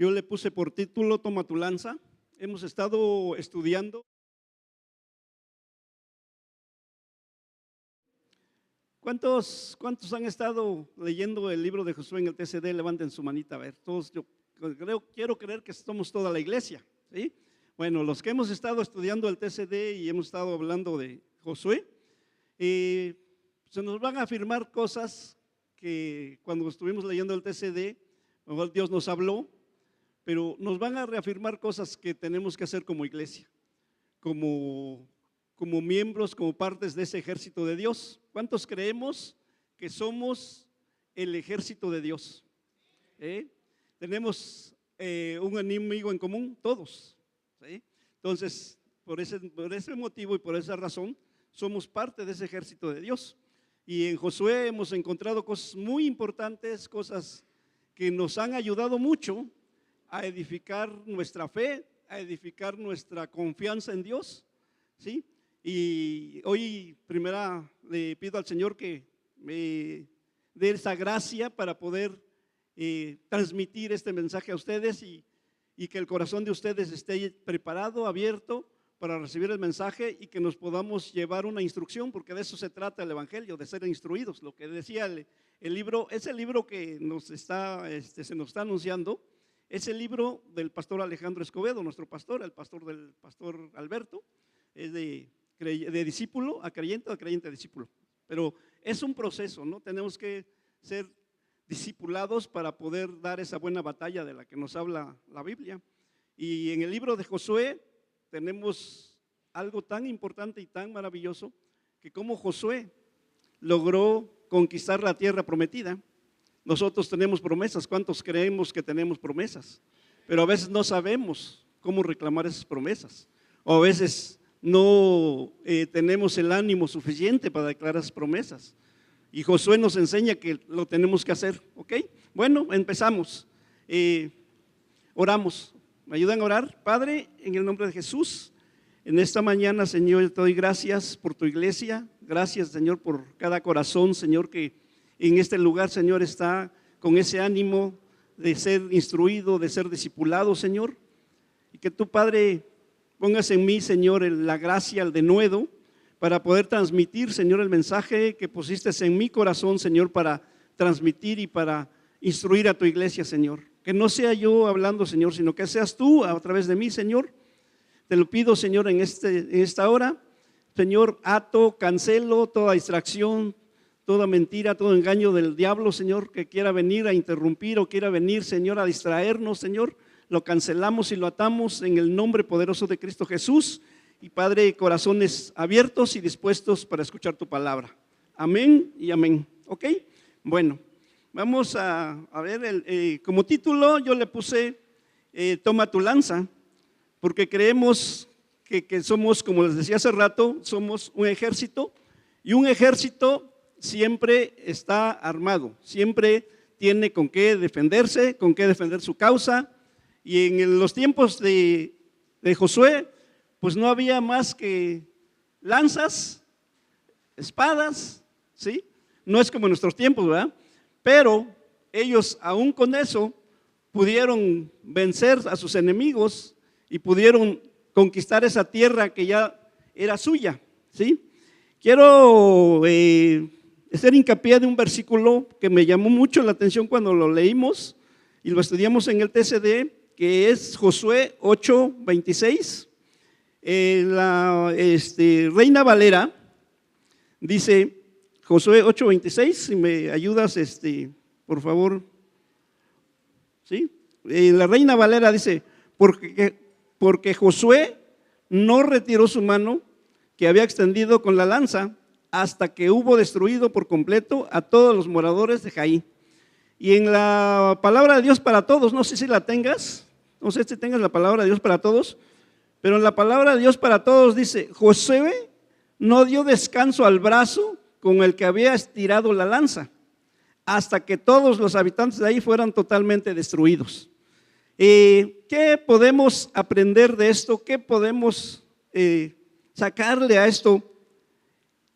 Yo le puse por título Toma tu lanza. Hemos estado estudiando. ¿Cuántos han estado leyendo el libro de Josué en el TCD? Levanten su manita, a ver, todos, quiero creer que somos toda la iglesia, ¿sí? Bueno, los que hemos estado estudiando el TCD y hemos estado hablando de Josué, se nos van a afirmar cosas que cuando estuvimos leyendo el TCD, Dios nos habló, pero nos van a reafirmar cosas que tenemos que hacer como iglesia, como miembros, como partes de ese ejército de Dios. ¿Cuántos creemos que somos el ejército de Dios? Tenemos un enemigo en común, todos, ¿sí? Entonces, por ese motivo y por esa razón, somos parte de ese ejército de Dios. Y en Josué hemos encontrado cosas muy importantes, cosas que nos han ayudado mucho a edificar nuestra fe, a edificar nuestra confianza en Dios, ¿sí? Y hoy primero le pido al Señor que me dé esa gracia para poder transmitir este mensaje a ustedes y que el corazón de ustedes esté preparado, abierto para recibir el mensaje y que nos podamos llevar una instrucción, porque de eso se trata el evangelio, de ser instruidos. Lo que decía el libro, ese libro que se nos está anunciando, es el libro del pastor Alejandro Escobedo, nuestro pastor, el pastor del pastor Alberto, es de discípulo a creyente, de creyente a discípulo. Pero es un proceso, ¿no? Tenemos que ser discipulados para poder dar esa buena batalla de la que nos habla la Biblia. Y en el libro de Josué tenemos algo tan importante y tan maravilloso, que como Josué logró conquistar la tierra prometida. Nosotros tenemos promesas. ¿Cuántos creemos que tenemos promesas? Pero a veces no sabemos cómo reclamar esas promesas, o a veces no tenemos el ánimo suficiente para declarar esas promesas. Y Josué nos enseña que lo tenemos que hacer, ¿ok? Bueno, empezamos. Oramos. ¿Me ayudan a orar? Padre, en el nombre de Jesús, en esta mañana, Señor, te doy gracias por tu iglesia. Gracias, Señor, por cada corazón, Señor, que en este lugar, Señor, está con ese ánimo de ser instruido, de ser discipulado, Señor. Y que tú, Padre, pongas en mí, Señor, la gracia, el denuedo, para poder transmitir, Señor, el mensaje que pusiste en mi corazón, Señor, para transmitir y para instruir a tu iglesia, Señor. Que no sea yo hablando, Señor, sino que seas tú a través de mí, Señor. Te lo pido, Señor, en esta hora. Señor, ato, cancelo toda distracción, toda mentira, todo engaño del diablo, Señor, que quiera venir a interrumpir o quiera venir, Señor, a distraernos, Señor. Lo cancelamos y lo atamos en el nombre poderoso de Cristo Jesús. Y Padre, corazones abiertos y dispuestos para escuchar tu palabra. Amén y amén. ¿Ok? Bueno, vamos a ver, como título yo le puse Toma tu lanza, porque creemos que somos, como les decía hace rato, somos un ejército, y un ejército siempre está armado, siempre tiene con qué defenderse, con qué defender su causa. Y en los tiempos de Josué, pues no había más que lanzas, espadas, ¿sí? No es como en nuestros tiempos, ¿verdad? Pero ellos aún con eso pudieron vencer a sus enemigos y pudieron conquistar esa tierra que ya era suya, ¿sí? Quiero hacer hincapié de un versículo que me llamó mucho la atención cuando lo leímos y lo estudiamos en el TCD, que es Josué 8:26. La Reina Valera dice, Josué 8:26, si me ayudas, por favor, ¿sí? La Reina Valera dice, porque Josué no retiró su mano que había extendido con la lanza hasta que hubo destruido por completo a todos los moradores de Jaí. Y en la palabra de Dios para todos, no sé si la tengas, no sé si tengas la palabra de Dios para todos, pero en la palabra de Dios para todos dice, Josué no dio descanso al brazo con el que había estirado la lanza, hasta que todos los habitantes de ahí fueran totalmente destruidos. ¿Qué podemos aprender de esto? ¿Qué podemos sacarle a esto?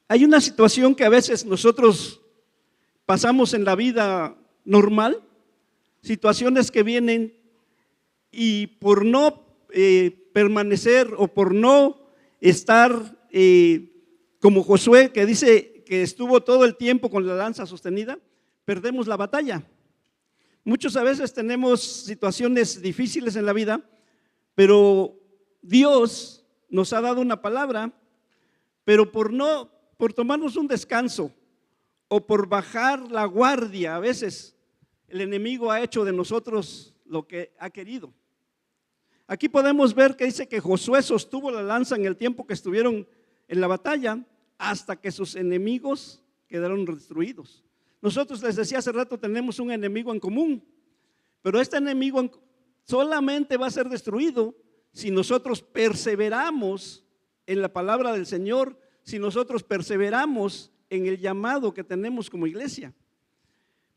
Hay una situación que a veces nosotros pasamos en la vida normal, situaciones que vienen y por no permanecer o por no estar como Josué, que dice que estuvo todo el tiempo con la lanza sostenida, perdemos la batalla. Muchos a veces tenemos situaciones difíciles en la vida, pero Dios nos ha dado una palabra, pero por tomarnos un descanso o por bajar la guardia, a veces el enemigo ha hecho de nosotros lo que ha querido. Aquí podemos ver que dice que Josué sostuvo la lanza en el tiempo que estuvieron en la batalla hasta que sus enemigos quedaron destruidos. Nosotros, les decía hace rato, tenemos un enemigo en común, pero este enemigo solamente va a ser destruido si nosotros perseveramos en la palabra del Señor, si nosotros perseveramos en el llamado que tenemos como iglesia.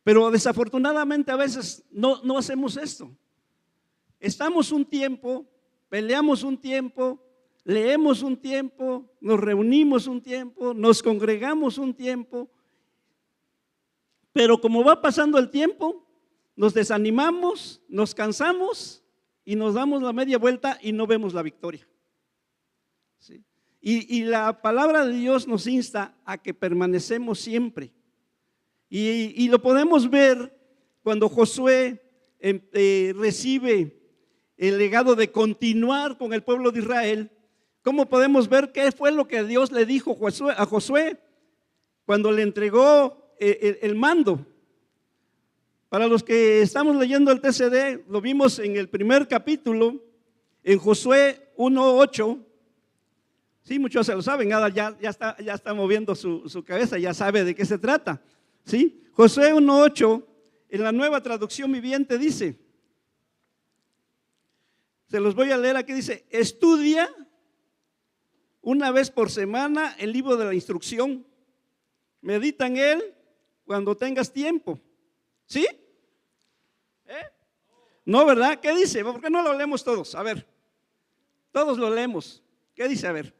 Pero desafortunadamente a veces no hacemos esto. Estamos un tiempo, peleamos un tiempo, leemos un tiempo, nos reunimos un tiempo, nos congregamos un tiempo, pero como va pasando el tiempo, nos desanimamos, nos cansamos y nos damos la media vuelta y no vemos la victoria. ¿Sí? Y la palabra de Dios nos insta a que permanecemos siempre. Y lo podemos ver cuando Josué recibe el legado de continuar con el pueblo de Israel. ¿Cómo podemos ver qué fue lo que Dios le dijo a Josué cuando le entregó el mando? Para los que estamos leyendo el TCD, lo vimos en el primer capítulo, en Josué 1:8. Sí, muchos se lo saben, ya está moviendo su cabeza, ya sabe de qué se trata. ¿Sí? Josué 1:8, en la Nueva Traducción Viviente dice, se los voy a leer aquí, dice: estudia una vez por semana el libro de la instrucción, medita en él cuando tengas tiempo. ¿Sí? No, ¿verdad? ¿Qué dice? ¿Por qué no lo leemos todos? A ver, todos lo leemos. ¿Qué dice? A ver.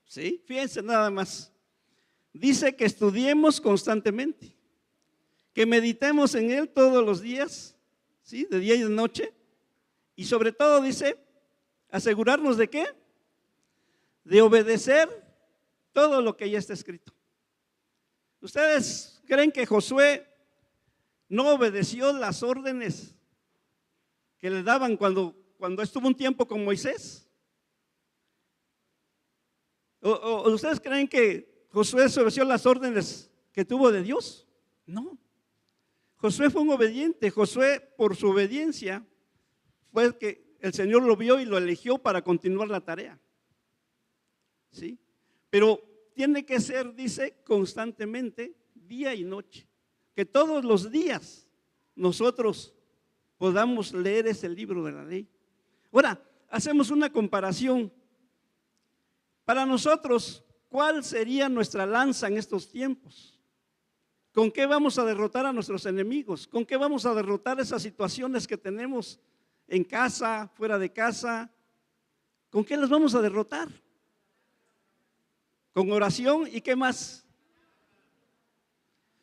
¿Sí? Fíjense nada más. Dice que estudiemos constantemente, que meditemos en él todos los días, ¿sí? De día y de noche. Y sobre todo dice, asegurarnos de ¿qué? De obedecer todo lo que ya está escrito. ¿Ustedes creen que Josué no obedeció las órdenes que le daban cuando estuvo un tiempo con Moisés? ¿O ustedes creen que Josué obedeció las órdenes que tuvo de Dios? No. Josué fue un obediente. Josué, por su obediencia, fue que el Señor lo vio y lo eligió para continuar la tarea. ¿Sí? Pero tiene que ser, dice, constantemente, día y noche. Que todos los días nosotros podamos leer ese libro de la ley. Ahora, hacemos una comparación. Para nosotros, ¿cuál sería nuestra lanza en estos tiempos? ¿Con qué vamos a derrotar a nuestros enemigos? ¿Con qué vamos a derrotar esas situaciones que tenemos en casa, fuera de casa? ¿Con qué las vamos a derrotar? Con oración y qué más.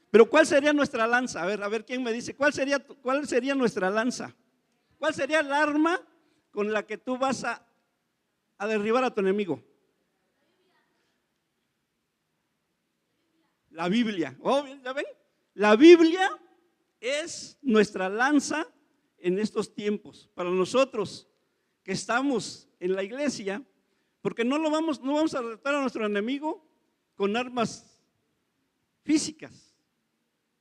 Pero ¿cuál sería nuestra lanza? A ver quién me dice, ¿cuál sería nuestra lanza? ¿Cuál sería el arma con la que tú vas a derribar a tu enemigo? La Biblia. Oh, ¿ya ven? La Biblia es nuestra lanza en estos tiempos. Para nosotros que estamos en la iglesia, porque no vamos a derrotar a nuestro enemigo con armas físicas,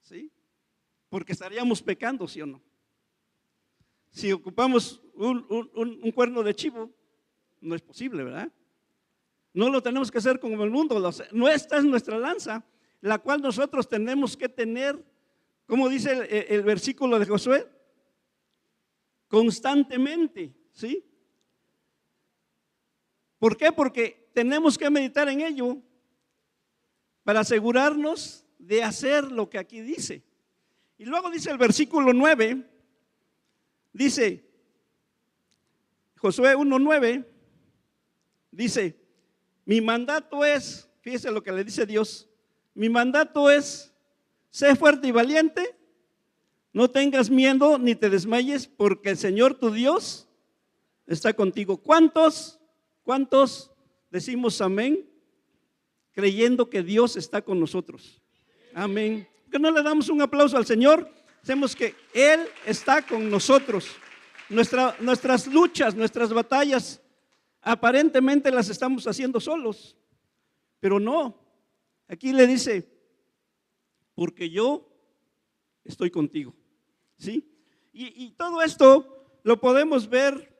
¿sí? Porque estaríamos pecando, ¿sí o no? Si ocupamos un cuerno de chivo, no es posible, ¿verdad? No lo tenemos que hacer como el mundo. Esta es nuestra lanza, la cual nosotros tenemos que tener, como dice el versículo de Josué, constantemente, ¿sí? ¿Por qué? Porque tenemos que meditar en ello para asegurarnos de hacer lo que aquí dice. Y luego dice el versículo 9, Dice Josué 1:9, dice, mi mandato es, fíjese lo que le dice Dios, mi mandato es, sé fuerte y valiente, no tengas miedo ni te desmayes, porque el Señor tu Dios está contigo. ¿Cuántos decimos amén, creyendo que Dios está con nosotros? Amén. ¿Por qué no le damos un aplauso al Señor? Hacemos que Él está con nosotros. Nuestras luchas, nuestras batallas, aparentemente las estamos haciendo solos, pero no. Aquí le dice, porque yo estoy contigo. ¿Sí? Y todo esto lo podemos ver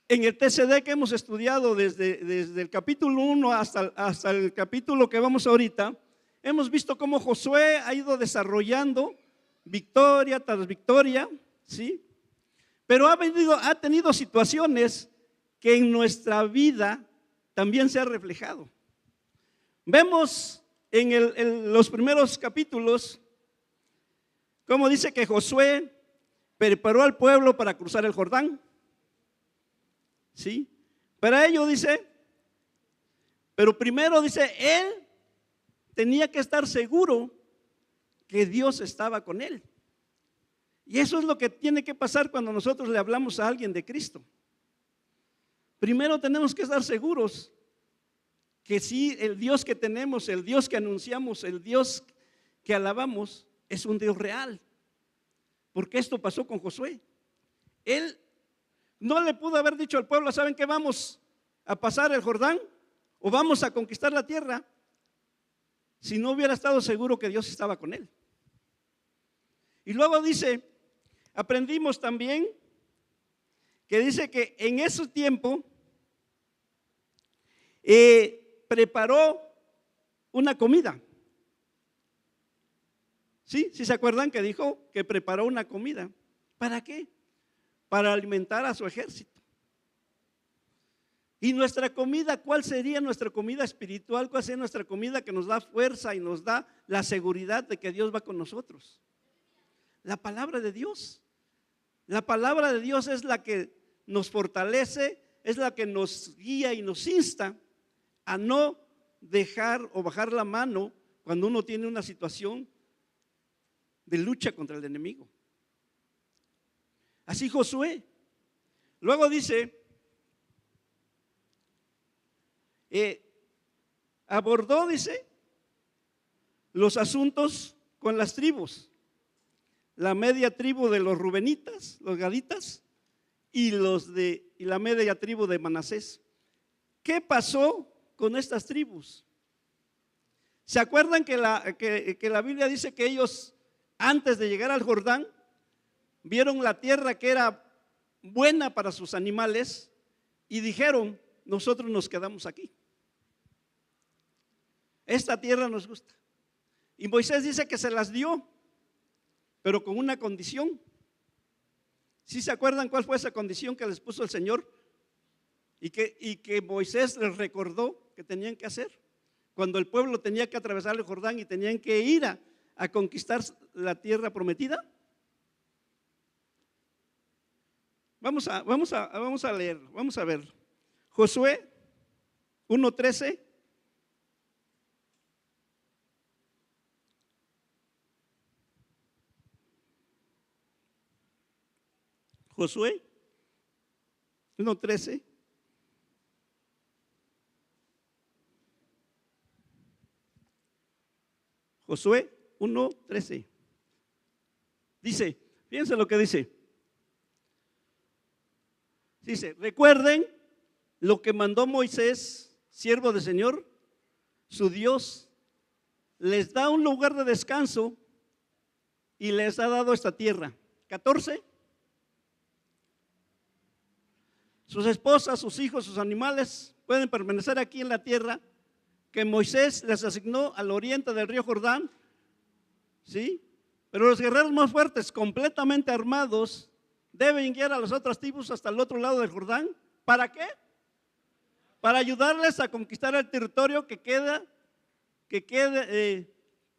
en el TCD que hemos estudiado desde el capítulo 1 hasta el capítulo que vamos ahorita. Hemos visto cómo Josué ha ido desarrollando victoria tras victoria, ¿sí? Pero ha tenido situaciones que en nuestra vida también se ha reflejado. Vemos en los primeros capítulos cómo dice que Josué preparó al pueblo para cruzar el Jordán. ¿Sí? Para ello dice, pero primero dice, él tenía que estar seguro que Dios estaba con él. Y eso es lo que tiene que pasar cuando nosotros le hablamos a alguien de Cristo. Primero tenemos que estar seguros que sí, el Dios que tenemos, el Dios que anunciamos, el Dios que alabamos, es un Dios real. Porque esto pasó con Josué. Él no le pudo haber dicho al pueblo, ¿saben qué? Vamos a pasar el Jordán o vamos a conquistar la tierra, si no hubiera estado seguro que Dios estaba con él. Y luego dice, aprendimos también que dice que en ese tiempo preparó una comida. ¿Sí? ¿Sí se acuerdan que dijo que preparó una comida? ¿Para qué? Para alimentar a su ejército. Y nuestra comida, ¿cuál sería nuestra comida espiritual? ¿Cuál sería nuestra comida que nos da fuerza y nos da la seguridad de que Dios va con nosotros? La palabra de Dios. La palabra de Dios es la que nos fortalece, es la que nos guía y nos insta a no dejar o bajar la mano cuando uno tiene una situación de lucha contra el enemigo. Así Josué. Luego dice, abordó, dice, los asuntos con las tribus, la media tribu de los rubenitas, los gaditas, y la media tribu de Manasés. ¿Qué pasó con estas tribus? ¿Se acuerdan que la Biblia dice que ellos, antes de llegar al Jordán, vieron la tierra que era buena para sus animales y dijeron, nosotros nos quedamos aquí? Esta tierra nos gusta. Y Moisés dice que se las dio, pero con una condición. ¿Sí se acuerdan cuál fue esa condición que les puso el Señor? Y que Moisés les recordó que tenían que hacer cuando el pueblo tenía que atravesar el Jordán y tenían que ir a conquistar la tierra prometida. Vamos a leer, vamos a ver. Josué 1:13. Josué 1:13. Josué 1:13. Dice, fíjense lo que dice. Dice, recuerden lo que mandó Moisés, siervo del Señor, su Dios, les da un lugar de descanso y les ha dado esta tierra. 14. Sus esposas, sus hijos, sus animales pueden permanecer aquí en la tierra que Moisés les asignó al oriente del río Jordán, ¿sí? Pero los guerreros más fuertes, completamente armados, deben guiar a las otras tribus hasta el otro lado del Jordán. ¿Para qué? Para ayudarles a conquistar el territorio que queda,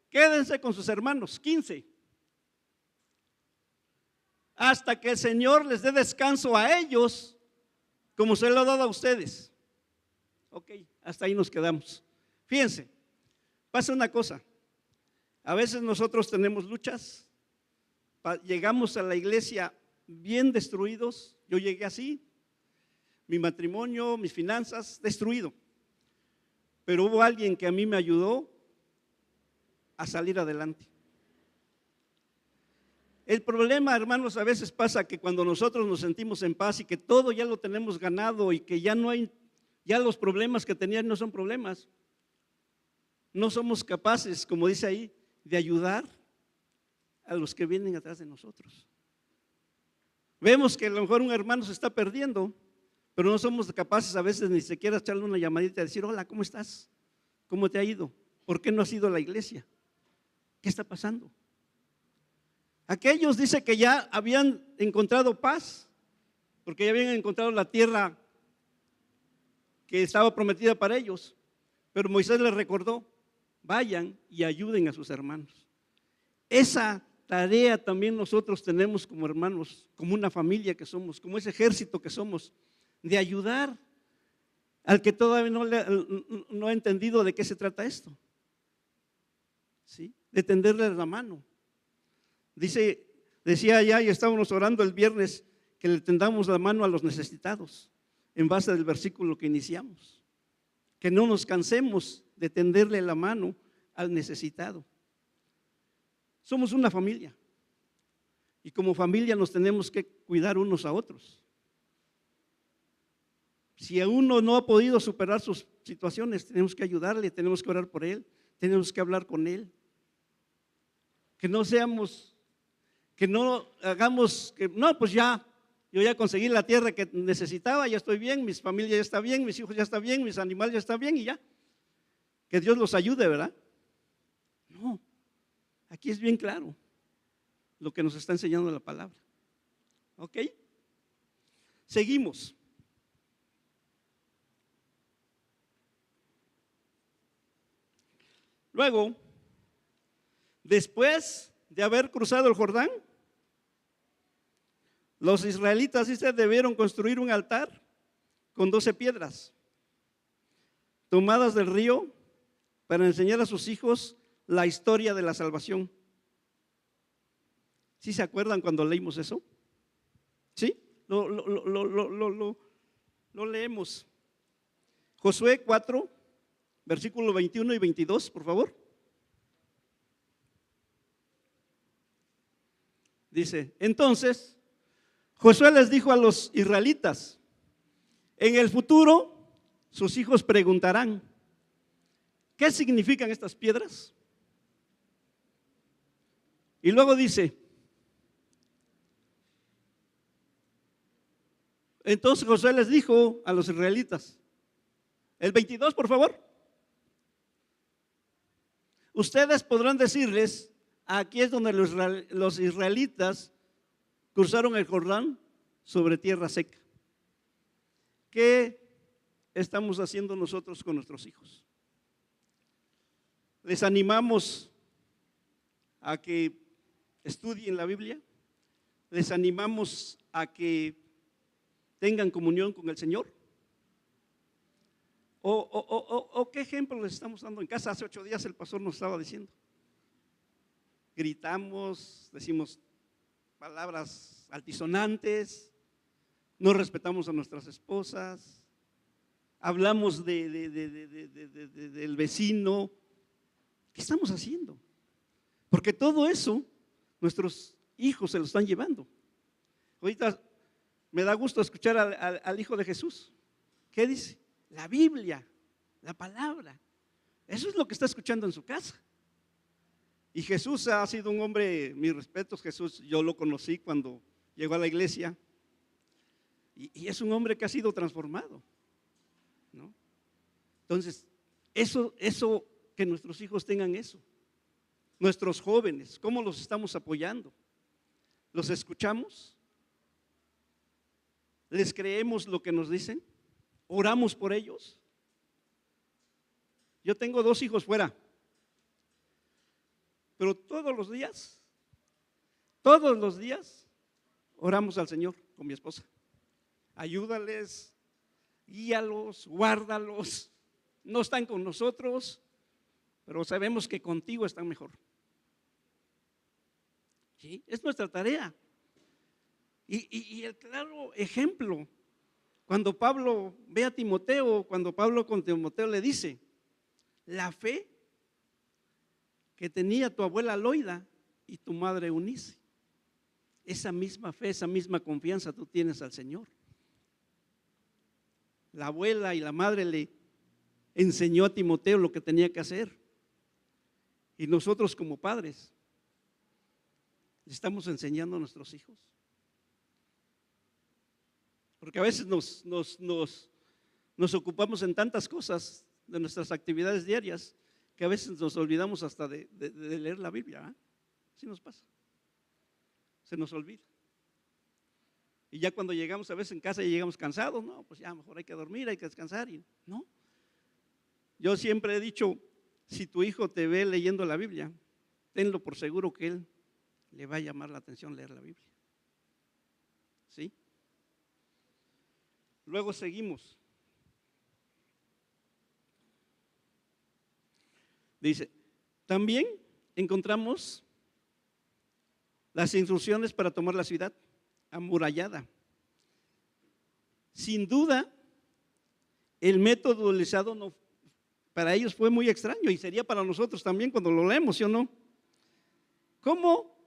quédense con sus hermanos. 15. hasta que el Señor les dé descanso a ellos, como se lo ha dado a ustedes. Ok, hasta ahí nos quedamos. Fíjense, pasa una cosa. A veces nosotros tenemos luchas, llegamos a la iglesia bien destruidos. Yo llegué así, mi matrimonio, mis finanzas, destruido. Pero hubo alguien que a mí me ayudó a salir adelante. El problema, hermanos, a veces pasa que cuando nosotros nos sentimos en paz y que todo ya lo tenemos ganado y que ya no hay, ya los problemas que tenían no son problemas, no somos capaces, como dice ahí, de ayudar a los que vienen atrás de nosotros. Vemos que a lo mejor un hermano se está perdiendo, pero no somos capaces a veces ni siquiera echarle una llamadita y decir: hola, ¿cómo estás? ¿Cómo te ha ido? ¿Por qué no has ido a la iglesia? ¿Qué está pasando? Aquellos dice que ya habían encontrado paz, porque ya habían encontrado la tierra que estaba prometida para ellos, pero Moisés les recordó: vayan y ayuden a sus hermanos. Esa tarea también nosotros tenemos como hermanos, como una familia que somos, como ese ejército que somos, de ayudar al que todavía no ha entendido de qué se trata esto, ¿sí? De tenderle la mano. Decía allá, y estábamos orando el viernes, que le tendamos la mano a los necesitados, en base al versículo que iniciamos, que no nos cansemos de tenderle la mano al necesitado. Somos una familia y como familia nos tenemos que cuidar unos a otros. Si uno no ha podido superar sus situaciones, tenemos que ayudarle, tenemos que orar por él, tenemos que hablar con él. Que no hagamos que no, pues ya, yo ya conseguí la tierra que necesitaba, ya estoy bien, mi familia ya está bien, mis hijos ya están bien, mis animales ya están bien y ya. Que Dios los ayude, ¿verdad? No, aquí es bien claro lo que nos está enseñando la palabra. ¿Ok? Seguimos. Luego, después de haber cruzado el Jordán, los israelitas debieron construir un altar con 12 piedras tomadas del río para enseñar a sus hijos la historia de la salvación. ¿Sí se acuerdan cuando leímos eso? ¿Sí? Lo leemos. Josué 4, versículos 21 y 22, por favor. Dice: entonces Josué les dijo a los israelitas: en el futuro sus hijos preguntarán: ¿qué significan estas piedras? Y luego dice: entonces Josué les dijo a los israelitas, el 22 por favor, ustedes podrán decirles, aquí es donde los israelitas cruzaron el Jordán sobre tierra seca. ¿Qué estamos haciendo nosotros con nuestros hijos? Les animamos a que estudien la Biblia, les animamos a que tengan comunión con el Señor. ¿O qué ejemplo les estamos dando en casa? Hace 8 días el pastor nos estaba diciendo. Gritamos, decimos palabras altisonantes, no respetamos a nuestras esposas, hablamos del vecino. ¿Qué estamos haciendo? Porque todo eso nuestros hijos se lo están llevando. Ahorita me da gusto escuchar al Hijo de Jesús. ¿Qué dice? La Biblia, la palabra. Eso es lo que está escuchando en su casa. Y Jesús ha sido un hombre, mis respetos, Jesús, yo lo conocí cuando llegó a la iglesia. Y es un hombre que ha sido transformado, ¿no? Entonces, eso, que nuestros hijos tengan eso. Nuestros jóvenes, ¿cómo los estamos apoyando? ¿Los escuchamos? ¿Les creemos lo que nos dicen? ¿Oramos por ellos? Yo tengo 2 hijos fuera, pero todos los días oramos al Señor con mi esposa. Ayúdales, guíalos, guárdalos. No están con nosotros, pero sabemos que contigo están mejor. ¿Sí? Es nuestra tarea. Y el claro ejemplo, cuando Pablo ve a Timoteo, cuando Pablo con Timoteo le dice, la fe que tenía tu abuela Loida y tu madre Eunice, esa misma fe, esa misma confianza tú tienes al Señor. La abuela y la madre le enseñó a Timoteo lo que tenía que hacer. Y nosotros como padres le estamos enseñando a nuestros hijos. Porque a veces nos ocupamos en tantas cosas de nuestras actividades diarias que a veces nos olvidamos hasta de leer la Biblia. ¿Eh? Así nos pasa. Se nos olvida. Y ya cuando llegamos a veces en casa y llegamos cansados, no, pues ya mejor hay que dormir, hay que descansar. ¿No? Yo siempre he dicho, si tu hijo te ve leyendo la Biblia, tenlo por seguro que él le va a llamar la atención leer la Biblia. ¿Sí? Luego seguimos. Dice, también encontramos las instrucciones para tomar la ciudad amurallada. Sin duda, el método utilizado para ellos fue muy extraño y sería para nosotros también cuando lo leemos, ¿sí o no? ¿Cómo?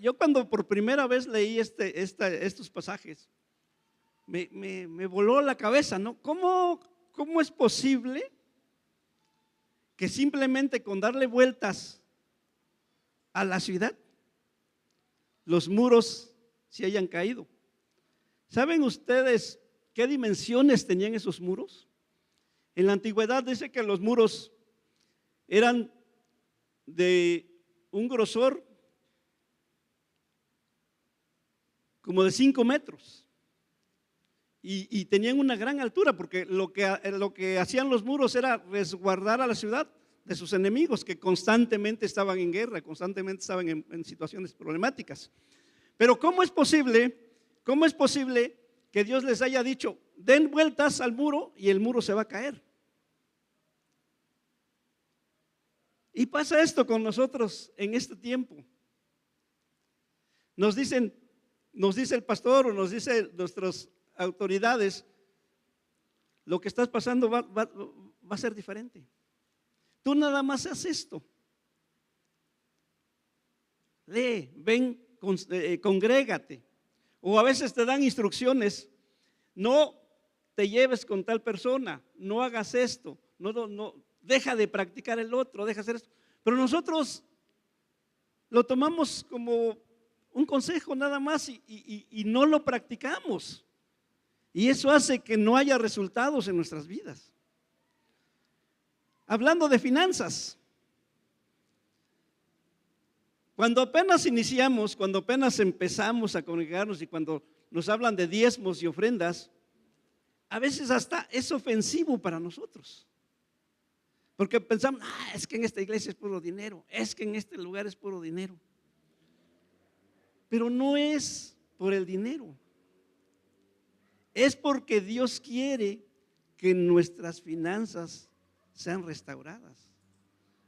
Yo cuando por primera vez leí estos pasajes, me voló la cabeza, ¿no? ¿Cómo es posible que simplemente con darle vueltas a la ciudad, los muros se hayan caído? ¿Saben ustedes qué dimensiones tenían esos muros? En la antigüedad dice que los muros eran de un grosor como de 5 metros y tenían una gran altura, porque lo que hacían los muros era resguardar a la ciudad de sus enemigos que constantemente estaban en guerra, constantemente estaban en situaciones problemáticas. Pero ¿cómo es posible que Dios les haya dicho, den vueltas al muro y el muro se va a caer? Y pasa esto con nosotros en este tiempo. Nos dice el pastor o nos dice nuestras autoridades, lo que estás pasando va a ser diferente. Tú nada más haz esto. Lee, ven, congrégate. O a veces te dan instrucciones, no te lleves con tal persona, no hagas esto, no, deja de practicar el otro, deja de hacer esto. Pero nosotros lo tomamos como un consejo nada más y no lo practicamos. Y eso hace que no haya resultados en nuestras vidas. Hablando de finanzas, cuando apenas iniciamos, cuando apenas empezamos a congregarnos y cuando nos hablan de diezmos y ofrendas, a veces hasta es ofensivo para nosotros. Porque pensamos, es que en esta iglesia es puro dinero, es que en este lugar es puro dinero. Pero no es por el dinero, es porque Dios quiere que nuestras finanzas sean restauradas.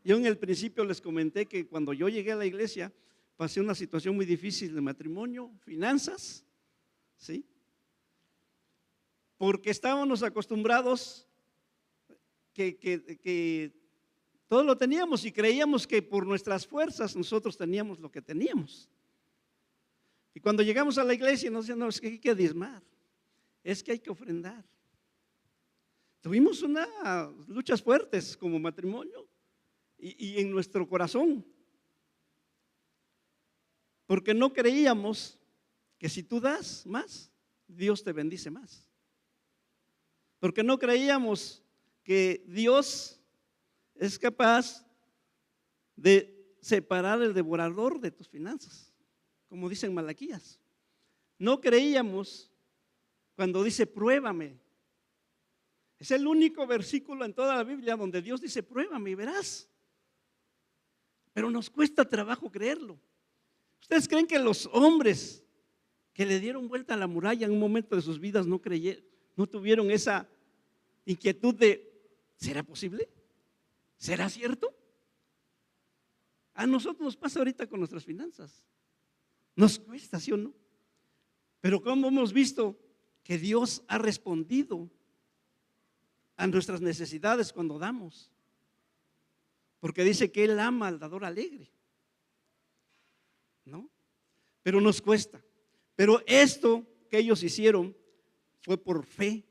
Yo en el principio les comenté que cuando yo llegué a la iglesia pasé una situación muy difícil de matrimonio, finanzas, ¿sí? Porque estábamos acostumbrados que todo lo teníamos y creíamos que por nuestras fuerzas nosotros teníamos lo que teníamos. Y cuando llegamos a la iglesia nos decían, no, es que hay que diezmar, es que hay que ofrendar. Tuvimos unas luchas fuertes como matrimonio y en nuestro corazón, porque no creíamos que si tú das más, Dios te bendice más. Porque no creíamos que Dios es capaz de separar el devorador de tus finanzas, como dice en Malaquías. No creíamos cuando dice pruébame. Es el único versículo en toda la Biblia donde Dios dice pruébame y verás. Pero nos cuesta trabajo creerlo. ¿Ustedes creen que los hombres que le dieron vuelta a la muralla en un momento de sus vidas no tuvieron esa inquietud de, ¿será posible? ¿Será cierto? A nosotros nos pasa ahorita con nuestras finanzas. Nos cuesta, ¿sí o no? Pero como hemos visto que Dios ha respondido a nuestras necesidades cuando damos, porque dice que Él ama al dador alegre, ¿no? Pero nos cuesta. Pero esto que ellos hicieron fue por fe.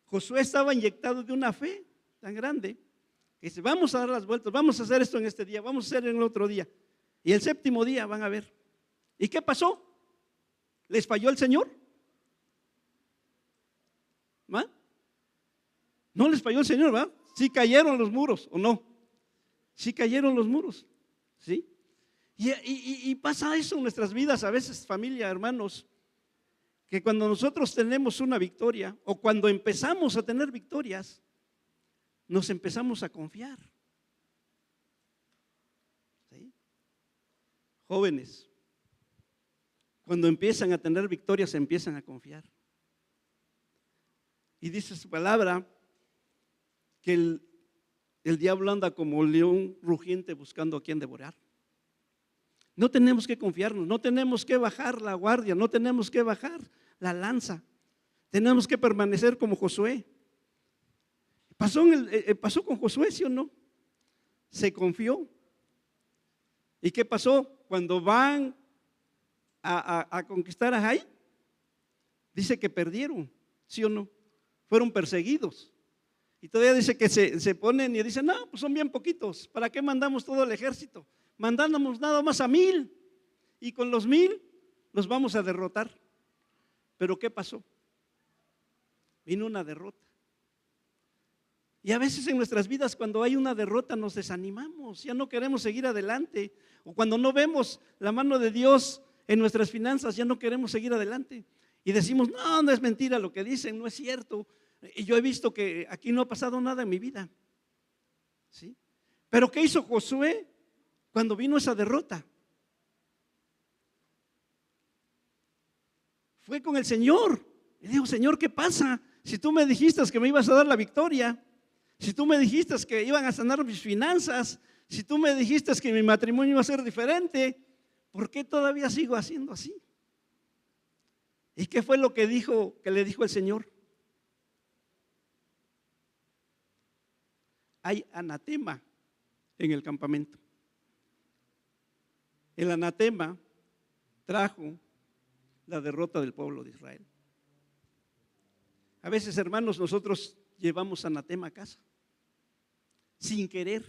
Josué estaba inyectado de una fe tan grande que dice, vamos a dar las vueltas, vamos a hacer esto en este día, vamos a hacer en el otro día. Y el séptimo día van a ver. ¿Y qué pasó? ¿Les falló el Señor? ¿Va? No les falló el Señor, ¿va? Sí cayeron los muros, ¿o no? Sí cayeron los muros, ¿sí? Y pasa eso en nuestras vidas a veces, familia, hermanos, que cuando nosotros tenemos una victoria o cuando empezamos a tener victorias, nos empezamos a confiar. ¿Sí? Jóvenes, cuando empiezan a tener victorias, se empiezan a confiar. Y dice su palabra que el diablo anda como león rugiente buscando a quien devorar. No tenemos que confiarnos, no tenemos que bajar la guardia, no tenemos que bajar la lanza. Tenemos que permanecer como Josué. Pasó con Josué, ¿sí o no? Se confió. ¿Y qué pasó? Cuando van a conquistar a Jai, dice que perdieron, ¿sí o no? Fueron perseguidos. Y todavía dice que se ponen y dicen, no, pues son bien poquitos, ¿para qué mandamos todo el ejército? Mandamos nada más a 1000 y con los 1000 los vamos a derrotar. Pero ¿qué pasó? Vino una derrota. Y a veces en nuestras vidas cuando hay una derrota nos desanimamos, ya no queremos seguir adelante. O cuando no vemos la mano de Dios en nuestras finanzas ya no queremos seguir adelante. Y decimos, no, no es mentira lo que dicen, no es cierto. Y yo he visto que aquí no ha pasado nada en mi vida. ¿Sí? Pero ¿qué hizo Josué cuando vino esa derrota? Fue con el Señor. Y dijo, Señor, ¿qué pasa? Si tú me dijiste que me ibas a dar la victoria, si tú me dijiste que iban a sanar mis finanzas, si tú me dijiste que mi matrimonio iba a ser diferente, ¿por qué todavía sigo haciendo así? ¿Y qué fue lo que le dijo el Señor? Hay anatema en el campamento. El anatema trajo la derrota del pueblo de Israel. A veces, hermanos, nosotros llevamos anatema a casa sin querer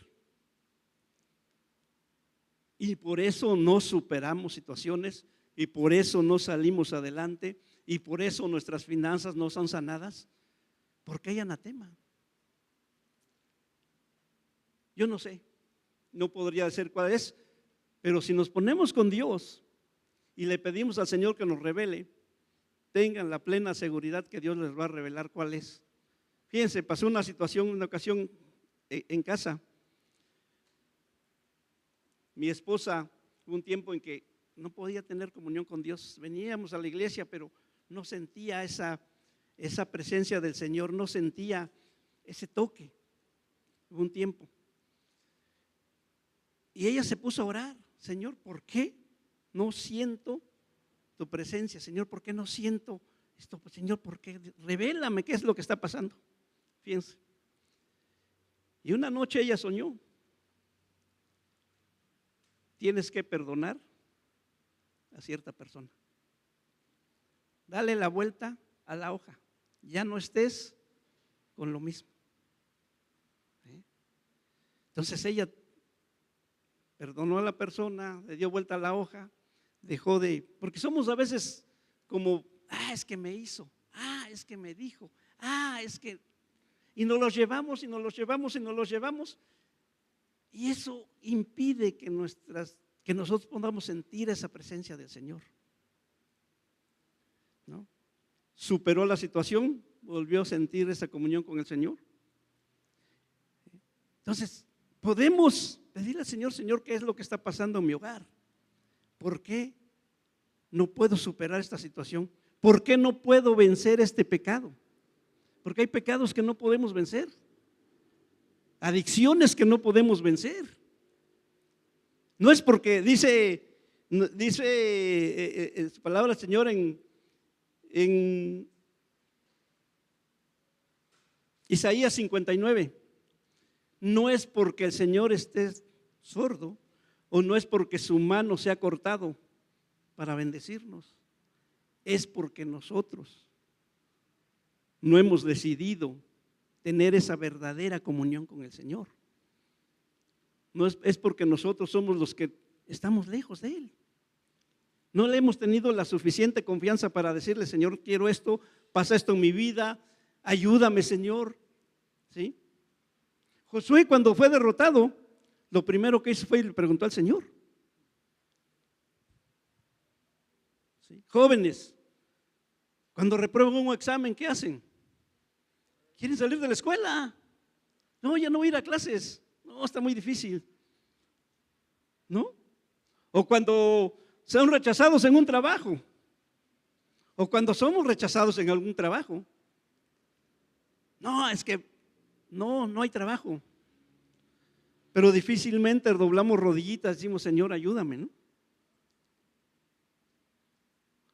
y por eso no superamos situaciones y por eso no salimos adelante y por eso nuestras finanzas no son sanadas, porque hay anatema. Yo no sé, no podría decir cuál es, pero si nos ponemos con Dios y le pedimos al Señor que nos revele, tengan la plena seguridad que Dios les va a revelar cuál es. Fíjense, pasó una situación, una ocasión en casa. Mi esposa, hubo un tiempo en que no podía tener comunión con Dios. Veníamos a la iglesia, pero no sentía esa presencia del Señor, no sentía ese toque. Hubo un tiempo. Y ella se puso a orar, Señor, ¿por qué no siento tu presencia? Señor, ¿por qué no siento esto? Señor, ¿por qué? Revélame qué es lo que está pasando. Fíjense. Y una noche ella soñó. Tienes que perdonar a cierta persona. Dale la vuelta a la hoja. Ya no estés con lo mismo. Entonces ella perdonó a la persona, le dio vuelta a la hoja, dejó porque somos a veces como, es que me hizo, es que me dijo, es que, y nos los llevamos y nos los llevamos y nos los llevamos, y eso impide que nosotros podamos sentir esa presencia del Señor, ¿no? Superó la situación, volvió a sentir esa comunión con el Señor. Entonces, podemos pedirle al Señor, Señor, ¿qué es lo que está pasando en mi hogar? ¿por qué no puedo superar esta situación? ¿Por qué no puedo vencer este pecado? Porque hay pecados que no podemos vencer, adicciones que no podemos vencer. No es porque dice su palabra del Señor en Isaías 59, no es porque el Señor esté sordo o no es porque su mano se ha cortado para bendecirnos, es porque nosotros no hemos decidido tener esa verdadera comunión con el Señor. No es porque nosotros somos los que estamos lejos de Él. No le hemos tenido la suficiente confianza para decirle: Señor, quiero esto, pasa esto en mi vida, ayúdame, Señor. ¿Sí? Josué, cuando fue derrotado, lo primero que hizo fue y le preguntó al Señor. ¿Sí? Jóvenes, cuando reprueban un examen, ¿qué hacen? ¿Quieren salir de la escuela? No, ya no voy a ir a clases. No, está muy difícil. ¿No? O cuando son rechazados en un trabajo, o cuando somos rechazados en algún trabajo. No, es que no hay trabajo. Pero difícilmente doblamos rodillitas y decimos: Señor, ayúdame, ¿no?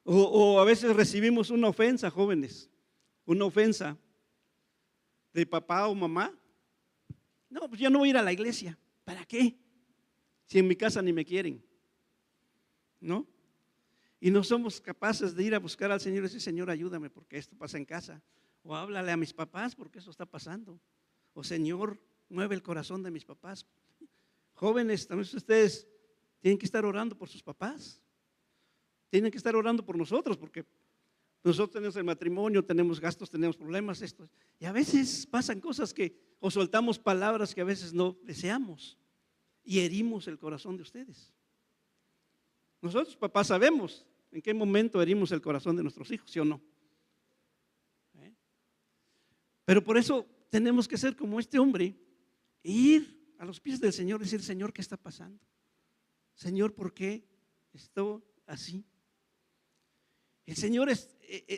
O a veces recibimos una ofensa, jóvenes, una ofensa de papá o mamá. No, pues yo no voy a ir a la iglesia. ¿Para qué? Si en mi casa ni me quieren, ¿no? Y no somos capaces de ir a buscar al Señor y decir: Señor, ayúdame porque esto pasa en casa. O háblale a mis papás porque eso está pasando. O Señor, mueve el corazón de mis papás. Jóvenes, también ustedes tienen que estar orando por sus papás. Tienen que estar orando por nosotros porque nosotros tenemos el matrimonio, tenemos gastos, tenemos problemas, esto. Y a veces pasan cosas o soltamos palabras que a veces no deseamos y herimos el corazón de ustedes. Nosotros, papás, sabemos en qué momento herimos el corazón de nuestros hijos, ¿sí o no? Pero por eso tenemos que ser como este hombre e ir a los pies del Señor y decir: Señor, ¿qué está pasando? Señor, ¿por qué estoy así? El Señor,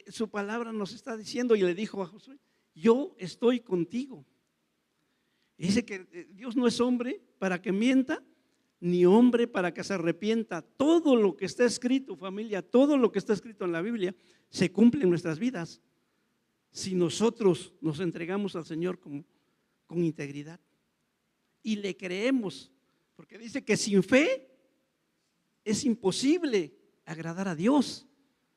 su palabra nos está diciendo, y le dijo a Josué: yo estoy contigo. Dice que Dios no es hombre para que mienta, ni hombre para que se arrepienta. Todo lo que está escrito, familia, todo lo que está escrito en la Biblia se cumple en nuestras vidas si nosotros nos entregamos al Señor con integridad y le creemos, porque dice que sin fe es imposible agradar a Dios.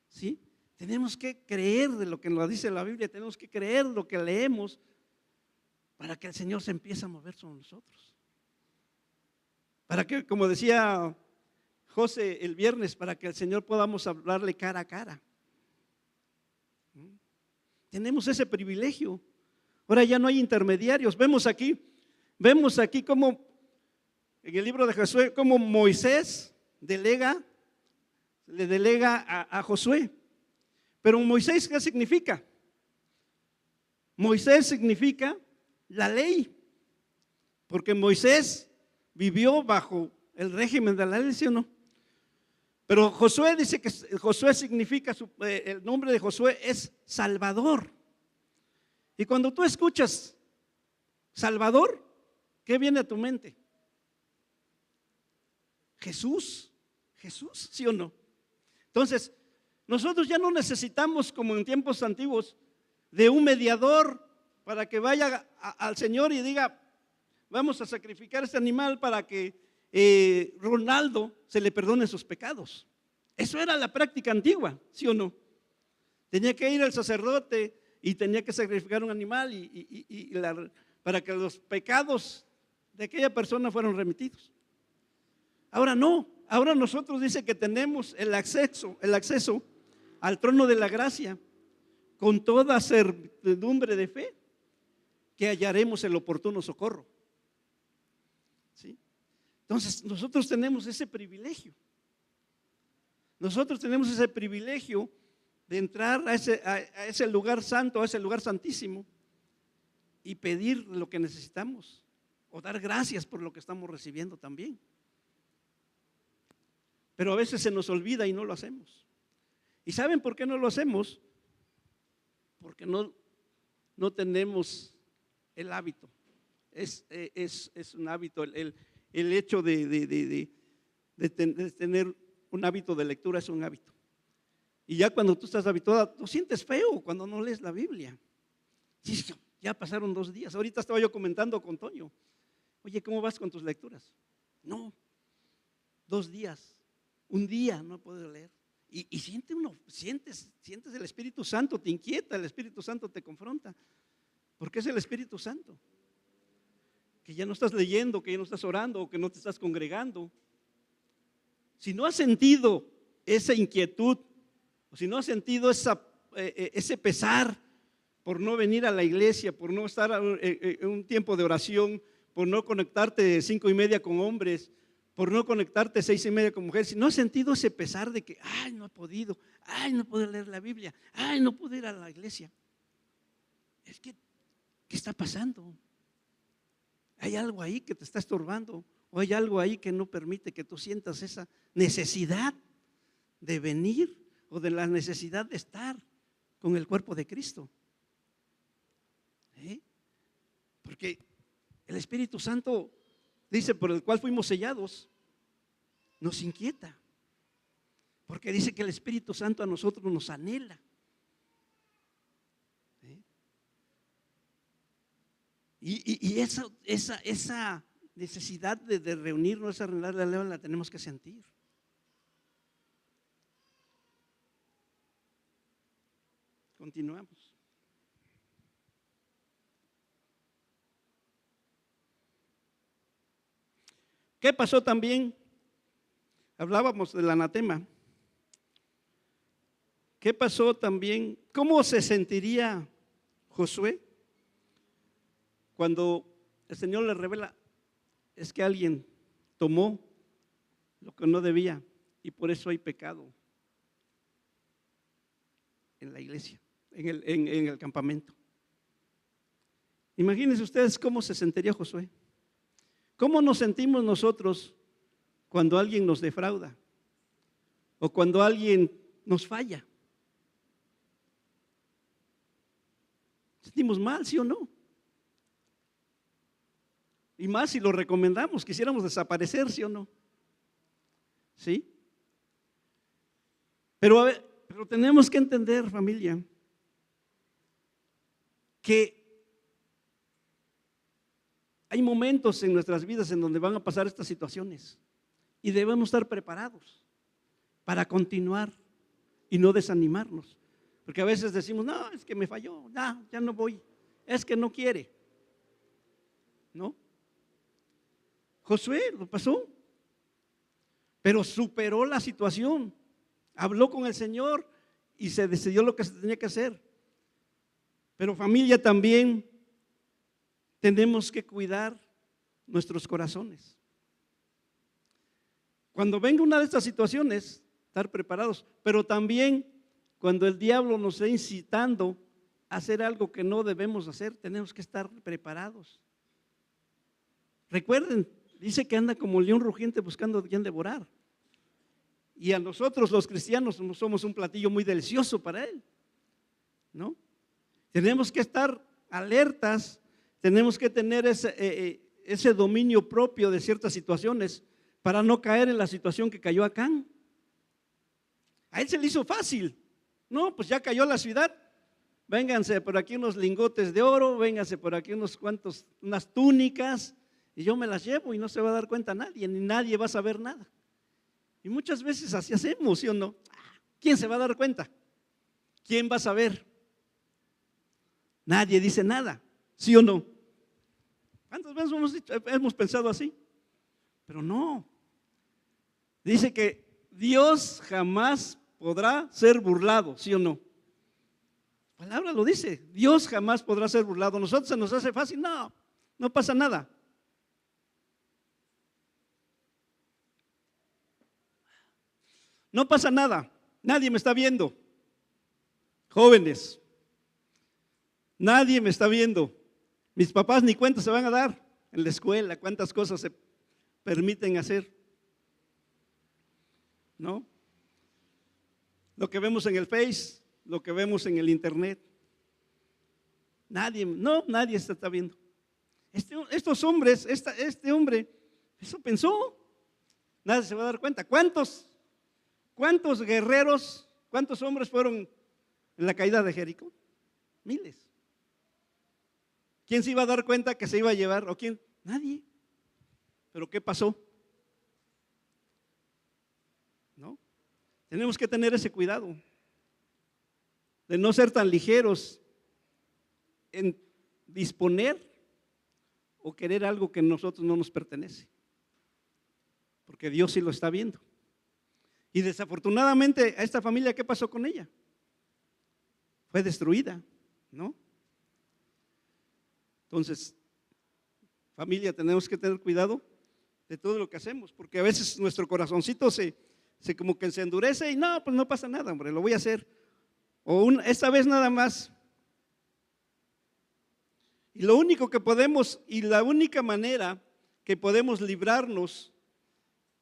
¿Sí? Tenemos que creer de lo que nos dice la Biblia, tenemos que creer lo que leemos para que el Señor se empiece a mover sobre nosotros. Para que, como decía José el viernes, para que el Señor podamos hablarle cara a cara. Tenemos ese privilegio. Ahora ya no hay intermediarios. Vemos aquí como en el libro de Josué, como Moisés le delega a Josué. Pero Moisés, ¿qué significa? Moisés significa la ley, porque Moisés vivió bajo el régimen de la ley, ¿sí o no? Pero Josué dice que Josué significa, el nombre de Josué es Salvador. Y cuando tú escuchas Salvador, ¿qué viene a tu mente? Jesús, ¿sí o no? Entonces, nosotros ya no necesitamos, como en tiempos antiguos, de un mediador para que vaya al Señor y diga: vamos a sacrificar este animal para que Ronaldo se le perdone sus pecados. Eso era la práctica antigua, ¿sí o no? Tenía que ir el sacerdote y tenía que sacrificar un animal para que los pecados de aquella persona fueran remitidos. Ahora no, ahora nosotros dice que tenemos el acceso al trono de la gracia con toda certidumbre de fe que hallaremos el oportuno socorro. ¿Sí? Entonces nosotros tenemos ese privilegio. Nosotros tenemos ese privilegio de entrar a ese lugar santo, a ese lugar santísimo y pedir lo que necesitamos o dar gracias por lo que estamos recibiendo también. pero a veces se nos olvida y no lo hacemos. ¿Y saben por qué no lo hacemos? Porque no tenemos el hábito. Es un hábito, el hecho de tener un hábito de lectura es un hábito. Y ya cuando tú estás habituado, tú sientes feo cuando no lees la Biblia. Ya pasaron 2 días. Ahorita estaba yo comentando con Toño. Oye, ¿cómo vas con tus lecturas? No, 2 días, un día no he podido leer. Y sientes el Espíritu Santo, te inquieta, el Espíritu Santo te confronta. Porque es el Espíritu Santo. Que ya no estás leyendo, que ya no estás orando, o que no te estás congregando. Si no has sentido esa inquietud, o si no has sentido ese pesar por no venir a la iglesia, por no estar en un tiempo de oración, por no conectarte 5:30 con hombres, por no conectarte 6:30 con mujeres, si no has sentido ese pesar de que, no he podido, no puedo leer la Biblia, no puedo ir a la iglesia, es que, ¿qué está pasando? Hay algo ahí que te está estorbando, o hay algo ahí que no permite que tú sientas esa necesidad de venir, o de la necesidad de estar con el cuerpo de Cristo. Porque el Espíritu Santo, dice, por el cual fuimos sellados, nos inquieta. Porque dice que el Espíritu Santo a nosotros nos anhela. Y esa necesidad de reunirnos, esa reunión la tenemos que sentir. Continuamos. ¿Qué pasó también? Hablábamos del anatema. ¿Qué pasó también? ¿Cómo se sentiría Josué cuando el Señor le revela, es que alguien tomó lo que no debía y por eso hay pecado en la iglesia, en el campamento? Imagínense ustedes cómo se sentiría Josué. ¿Cómo nos sentimos nosotros cuando alguien nos defrauda o cuando alguien nos falla? ¿Sentimos mal, sí o no? Y más si lo recomendamos, quisiéramos desaparecer, ¿sí o no? ¿Sí? Pero tenemos que entender, familia, que hay momentos en nuestras vidas en donde van a pasar estas situaciones y debemos estar preparados para continuar y no desanimarnos. Porque a veces decimos, no, es que me falló, ya no voy, es que no quiere. ¿No? Josué lo pasó, pero superó la situación, habló con el Señor y se decidió lo que se tenía que hacer. Pero familia, también tenemos que cuidar nuestros corazones. Cuando venga una de estas situaciones, estar preparados, pero también cuando el diablo nos esté incitando a hacer algo que no debemos hacer, tenemos que estar preparados. Recuerden, dice que anda como león rugiente buscando a quien devorar. Y a nosotros los cristianos no somos un platillo muy delicioso para él, ¿no? Tenemos que estar alertas, tenemos que tener ese dominio propio de ciertas situaciones para no caer en la situación que cayó Acán. A él se le hizo fácil, no, pues ya cayó la ciudad, vénganse por aquí unos lingotes de oro, vénganse por aquí unas túnicas y yo me las llevo y no se va a dar cuenta nadie, ni nadie va a saber nada. Y muchas veces así hacemos, ¿sí o no? ¿Quién se va a dar cuenta? ¿Quién va a saber? Nadie dice nada, ¿sí o no? ¿Cuántas veces hemos pensado así? Pero no. Dice que Dios jamás podrá ser burlado, ¿sí o no? La palabra lo dice, Dios jamás podrá ser burlado. Nosotros se nos hace fácil, no pasa nada. No pasa nada, nadie me está viendo. Jóvenes, nadie me está viendo. Mis papás ni cuenta se van a dar en la escuela, cuántas cosas se permiten hacer. ¿no? Lo que vemos en el Face, lo que vemos en el Internet. Nadie está viendo. Estos hombres, este hombre, eso pensó. Nadie se va a dar cuenta. ¿Cuántos guerreros, cuántos hombres fueron en la caída de Jericó? Miles. ¿Quién se iba a dar cuenta que se iba a llevar? ¿O quién? Nadie. ¿Pero qué pasó? ¿No? Tenemos que tener ese cuidado de no ser tan ligeros en disponer o querer algo que a nosotros no nos pertenece, porque Dios sí lo está viendo. Y desafortunadamente a esta familia, ¿qué pasó con ella? Fue destruida, ¿no? Entonces, familia, tenemos que tener cuidado de todo lo que hacemos, porque a veces nuestro corazoncito se como que se endurece y no, pues no pasa nada, hombre, lo voy a hacer. O esta vez nada más. Y lo único que podemos, y la única manera que podemos librarnos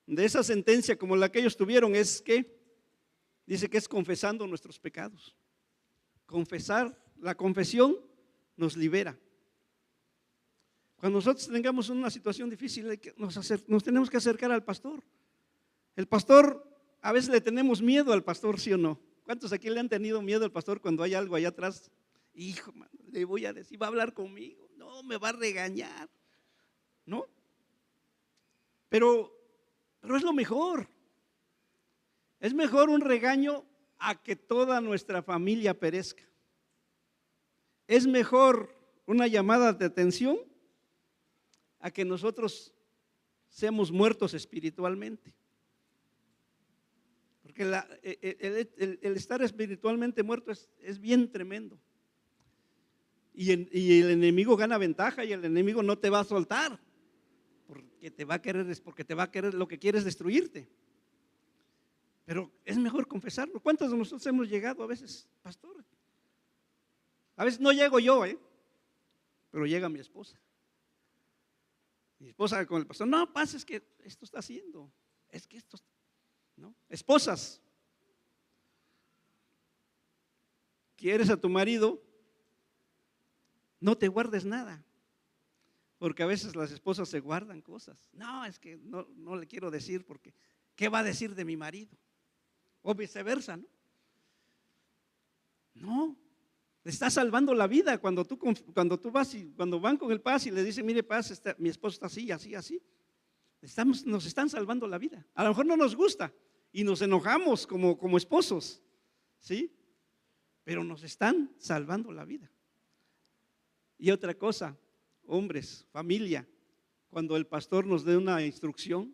de esa sentencia como la que ellos tuvieron es que, dice que es confesando nuestros pecados. Confesar, la confesión nos libera. Cuando nosotros tengamos una situación difícil, nos tenemos que acercar al pastor. El pastor, a veces le tenemos miedo al pastor, ¿sí o no? ¿Cuántos aquí le han tenido miedo al pastor cuando hay algo allá atrás? Hijo, mano, le voy a decir, va a hablar conmigo, no, me va a regañar, ¿no? Pero es lo mejor. Es mejor un regaño a que toda nuestra familia perezca. Es mejor una llamada de atención a que nosotros seamos muertos espiritualmente. Porque el estar espiritualmente muerto es bien tremendo. Y el enemigo gana ventaja y el enemigo no te va a soltar porque te va a querer, lo que quiere es destruirte. Pero es mejor confesarlo. ¿Cuántos de nosotros hemos llegado a veces, pastor? A veces no llego yo, pero llega mi esposa. Mi esposa con el pastor, no, pasa, es que esto está haciendo, es que esto, ¿no? Esposas, ¿quieres a tu marido? No te guardes nada, porque a veces las esposas se guardan cosas. No, es que no le quiero decir porque, ¿qué va a decir de mi marido? O viceversa, ¿no? No, le estás salvando la vida cuando tú vas y cuando van con el Paz y le dicen, mire Paz, mi esposo está así, así, así. Nos están salvando la vida. A lo mejor no nos gusta y nos enojamos como esposos, ¿sí? Pero nos están salvando la vida. Y otra cosa, hombres, familia, cuando el pastor nos dé una instrucción,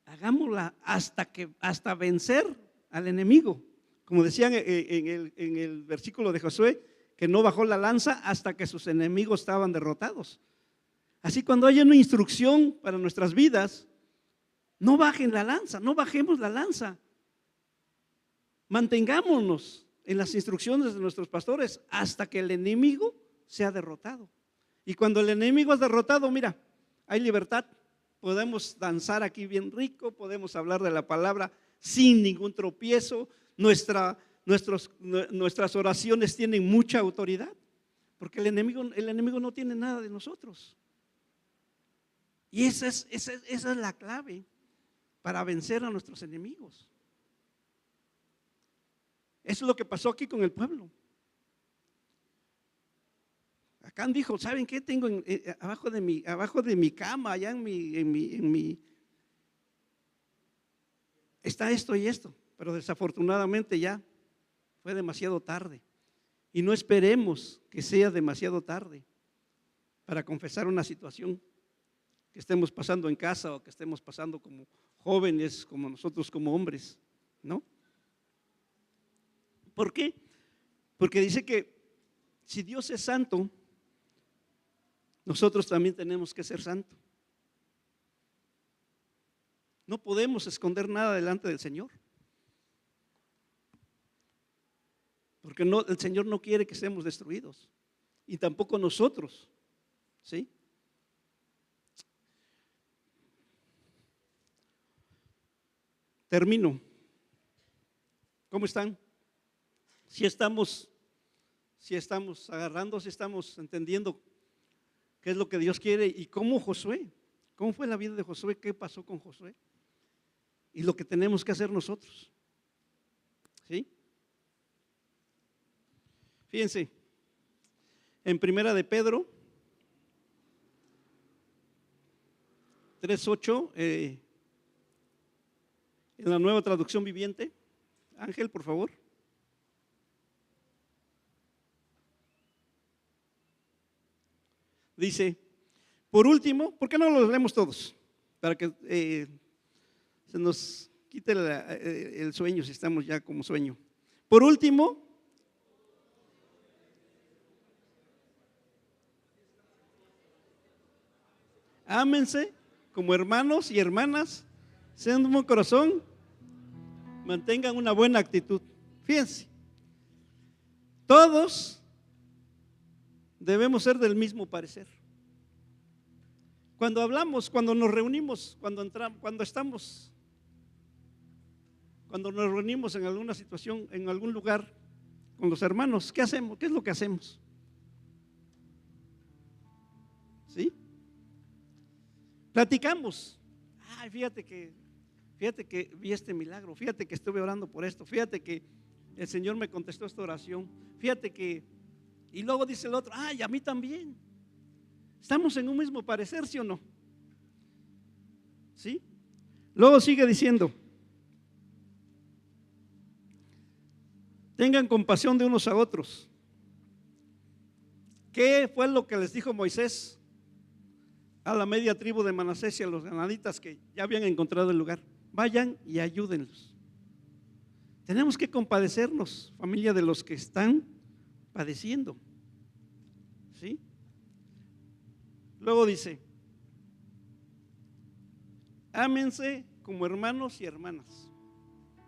hagámosla hasta vencer al enemigo. Como decían en el versículo de Josué, que no bajó la lanza hasta que sus enemigos estaban derrotados. Así cuando haya una instrucción para nuestras vidas, no bajen la lanza, no bajemos la lanza. Mantengámonos en las instrucciones de nuestros pastores hasta que el enemigo sea derrotado. Y cuando el enemigo es derrotado, mira, hay libertad. Podemos danzar aquí bien rico, podemos hablar de la palabra sin ningún tropiezo. Nuestras oraciones tienen mucha autoridad, porque el enemigo no tiene nada de nosotros. Y esa es la clave para vencer a nuestros enemigos. Eso es lo que pasó aquí con el pueblo. Acán dijo, ¿saben qué? Tengo abajo de mi cama, allá en mi está esto y esto. Pero desafortunadamente ya fue demasiado tarde. Y no esperemos que sea demasiado tarde para confesar una situación que estemos pasando en casa o que estemos pasando como jóvenes, como nosotros como hombres, ¿no? ¿Por qué? Porque dice que si Dios es santo, nosotros también tenemos que ser santos. No podemos esconder nada delante del Señor. Porque el Señor no quiere que seamos destruidos. Y tampoco nosotros. ¿Sí? Termino. ¿Cómo están? Si estamos agarrando, si estamos entendiendo qué es lo que Dios quiere y cómo Josué, cómo fue la vida de Josué, qué pasó con Josué y lo que tenemos que hacer nosotros. ¿Sí? Fíjense, en Primera de Pedro 3:8, en la Nueva Traducción Viviente. Ángel, por favor. Dice, por último, ¿por qué no los leemos todos? Para que se nos quite el sueño, si estamos ya como sueño. Por último, ámense como hermanos y hermanas, sean de un buen corazón, mantengan una buena actitud. Fíjense, todos debemos ser del mismo parecer. Cuando hablamos, cuando nos reunimos, cuando nos reunimos en alguna situación, en algún lugar con los hermanos, ¿qué hacemos? ¿Qué es lo que hacemos? ¿Sí? Platicamos. Ay, fíjate que vi este milagro, fíjate que estuve orando por esto, fíjate que el Señor me contestó esta oración, fíjate que, y luego dice el otro, ay, a mí también. Estamos en un mismo parecer, ¿sí o no? ¿Sí? Luego sigue diciendo, tengan compasión de unos a otros. ¿Qué fue lo que les dijo Moisés a la media tribu de Manasés y a los ganaditas que ya habían encontrado el lugar? Vayan y ayúdenlos. Tenemos que compadecernos, familia, de los que están padeciendo. ¿Sí? Luego dice, ámense como hermanos y hermanas.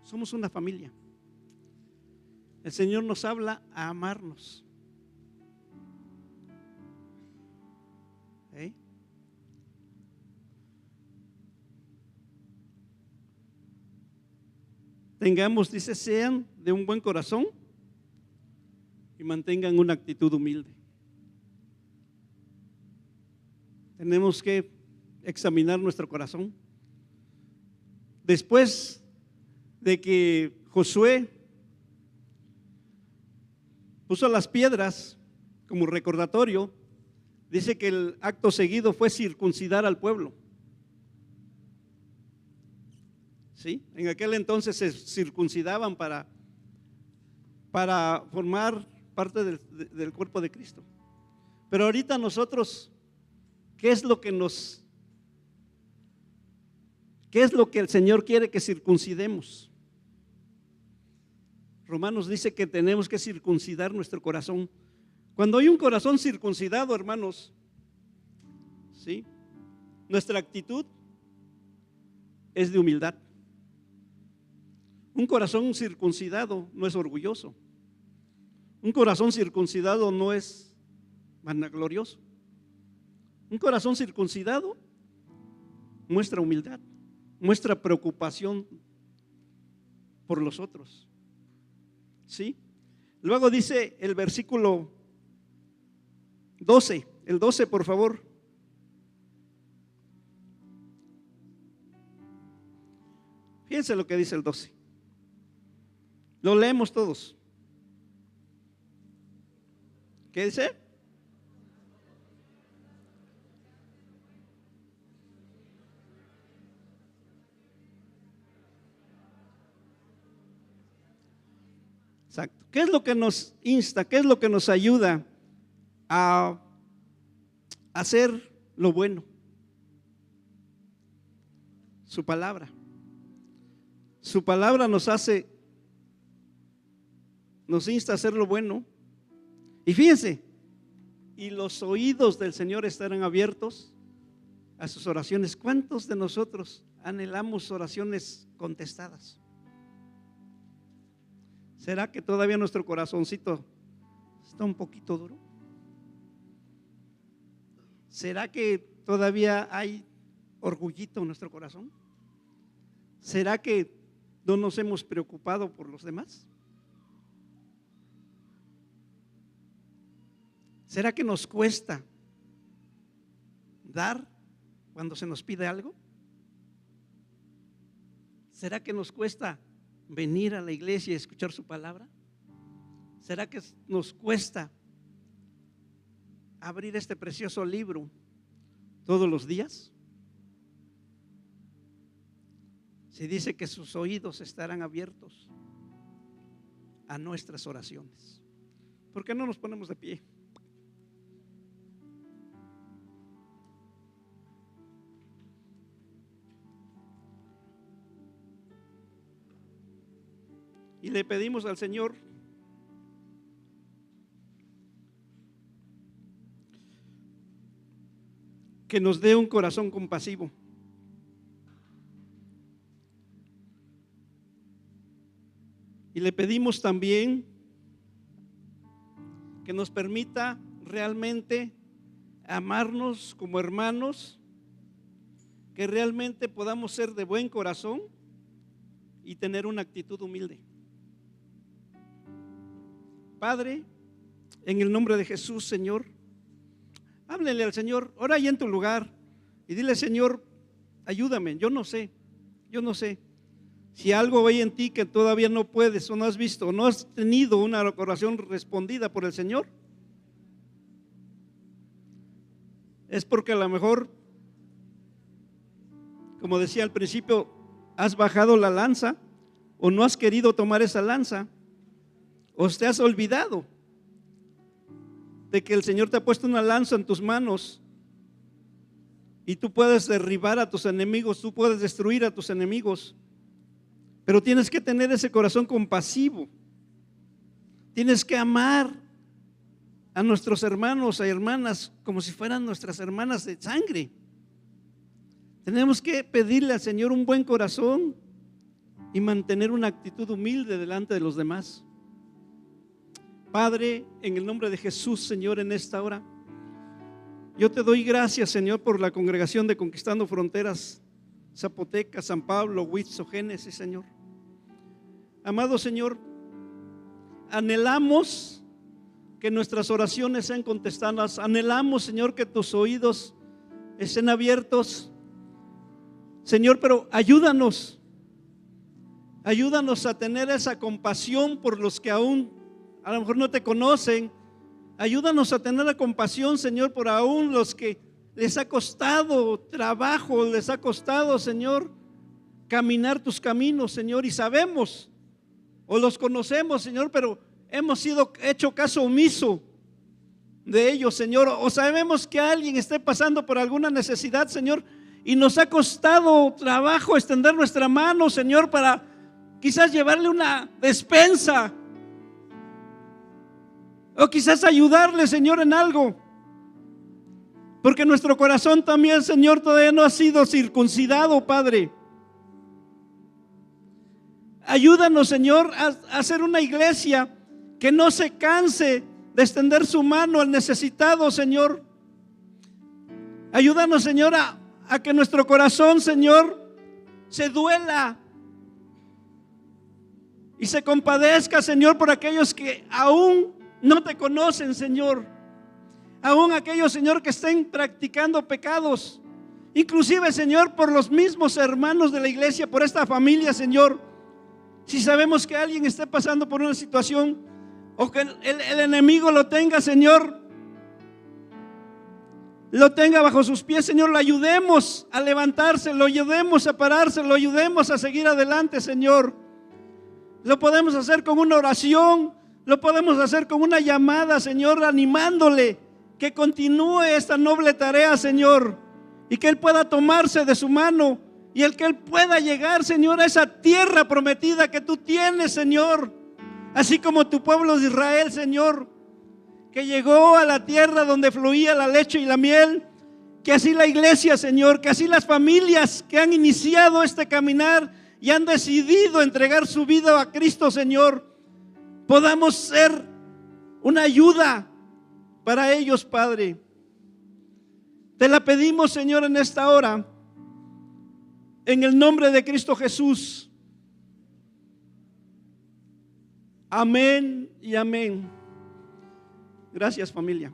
Somos una familia. El Señor nos habla a amarnos. ¿Eh? Tengamos, dice, sean de un buen corazón y mantengan una actitud humilde. Tenemos que examinar nuestro corazón. Después de que Josué puso las piedras como recordatorio, dice que el acto seguido fue circuncidar al pueblo. ¿Sí? En aquel entonces se circuncidaban para formar parte del cuerpo de Cristo. Pero ahorita nosotros, ¿qué es lo que el Señor quiere que circuncidemos? Romanos dice que tenemos que circuncidar nuestro corazón. Cuando hay un corazón circuncidado, hermanos, ¿sí? Nuestra actitud es de humildad. Un corazón circuncidado no es orgulloso. Un corazón circuncidado no es vanaglorioso. Un corazón circuncidado muestra humildad, muestra preocupación por los otros. ¿Sí? Luego dice el versículo 12, el 12 por favor. Fíjense lo que dice el 12. Lo leemos todos. ¿Qué dice? Exacto. ¿Qué es lo que nos insta? ¿Qué es lo que nos ayuda a hacer lo bueno? Su palabra. Su palabra nos insta a hacer lo bueno. Y fíjense, y los oídos del Señor estarán abiertos a sus oraciones. ¿Cuántos de nosotros anhelamos oraciones contestadas? ¿Será que todavía nuestro corazoncito está un poquito duro? ¿Será que todavía hay orgullito en nuestro corazón? ¿Será que ¿No nos hemos preocupado por los demás? ¿Será que nos cuesta dar cuando se nos pide algo? ¿Será que nos cuesta venir a la iglesia y escuchar su palabra? ¿Será que nos cuesta abrir este precioso libro todos los días? Se dice que sus oídos estarán abiertos a nuestras oraciones. ¿Por qué no nos ponemos de pie? Y le pedimos al Señor que nos dé un corazón compasivo. Y le pedimos también que nos permita realmente amarnos como hermanos, que realmente podamos ser de buen corazón y tener una actitud humilde. Padre, en el nombre de Jesús, Señor, háblele al Señor, ora ahí en tu lugar y dile: Señor, ayúdame, yo no sé si algo hay en ti que todavía no puedes o no has visto o no has tenido una oración respondida por el Señor. Es porque a lo mejor, como decía al principio, has bajado la lanza o no has querido tomar esa lanza, o te has olvidado de que el Señor te ha puesto una lanza en tus manos y tú puedes derribar a tus enemigos, tú puedes destruir a tus enemigos, pero tienes que tener ese corazón compasivo. Tienes que amar a nuestros hermanos, a hermanas, como si fueran nuestras hermanas de sangre. Tenemos que pedirle al Señor un buen corazón y mantener una actitud humilde delante de los demás. Padre, en el nombre de Jesús, Señor, en esta hora, yo te doy gracias, Señor, por la congregación de Conquistando Fronteras, Zapoteca, San Pablo, Huitzo, Génesis, Señor. Amado Señor, anhelamos que nuestras oraciones sean contestadas. Anhelamos, Señor, que tus oídos estén abiertos, Señor, pero ayúdanos a tener esa compasión por los que aún a lo mejor no te conocen. Ayúdanos a tener la compasión, Señor, por aún los que les ha costado trabajo, les ha costado, Señor, caminar tus caminos, Señor, y sabemos o los conocemos, Señor, pero hemos sido hecho caso omiso de ellos, Señor, o sabemos que alguien esté pasando por alguna necesidad, Señor, y nos ha costado trabajo extender nuestra mano, Señor, para quizás llevarle una despensa, o quizás ayudarle, Señor, en algo, porque nuestro corazón también, Señor, todavía no ha sido circuncidado, Padre. Ayúdanos, Señor, a ser una iglesia que no se canse de extender su mano al necesitado, Señor. Ayúdanos, Señor, a que nuestro corazón, Señor, se duela y se compadezca, Señor, por aquellos que aún no te conocen, Señor. Aún aquellos, Señor, que estén practicando pecados. Inclusive, Señor, por los mismos hermanos de la iglesia, por esta familia, Señor. Si sabemos que alguien esté pasando por una situación o que el enemigo lo tenga, Señor, lo tenga bajo sus pies, Señor, lo ayudemos a levantarse, lo ayudemos a pararse, lo ayudemos a seguir adelante, Señor. Lo podemos hacer con una oración, lo podemos hacer con una llamada, Señor, animándole que continúe esta noble tarea, Señor, y que Él pueda tomarse de su mano y el que Él pueda llegar, Señor, a esa tierra prometida que tú tienes, Señor, así como tu pueblo de Israel, Señor, que llegó a la tierra donde fluía la leche y la miel. Que así la iglesia, Señor, que así las familias que han iniciado este caminar y han decidido entregar su vida a Cristo, Señor, podamos ser una ayuda para ellos, Padre. Te la pedimos, Señor, en esta hora, en el nombre de Cristo Jesús. Amén y amén. Gracias, familia.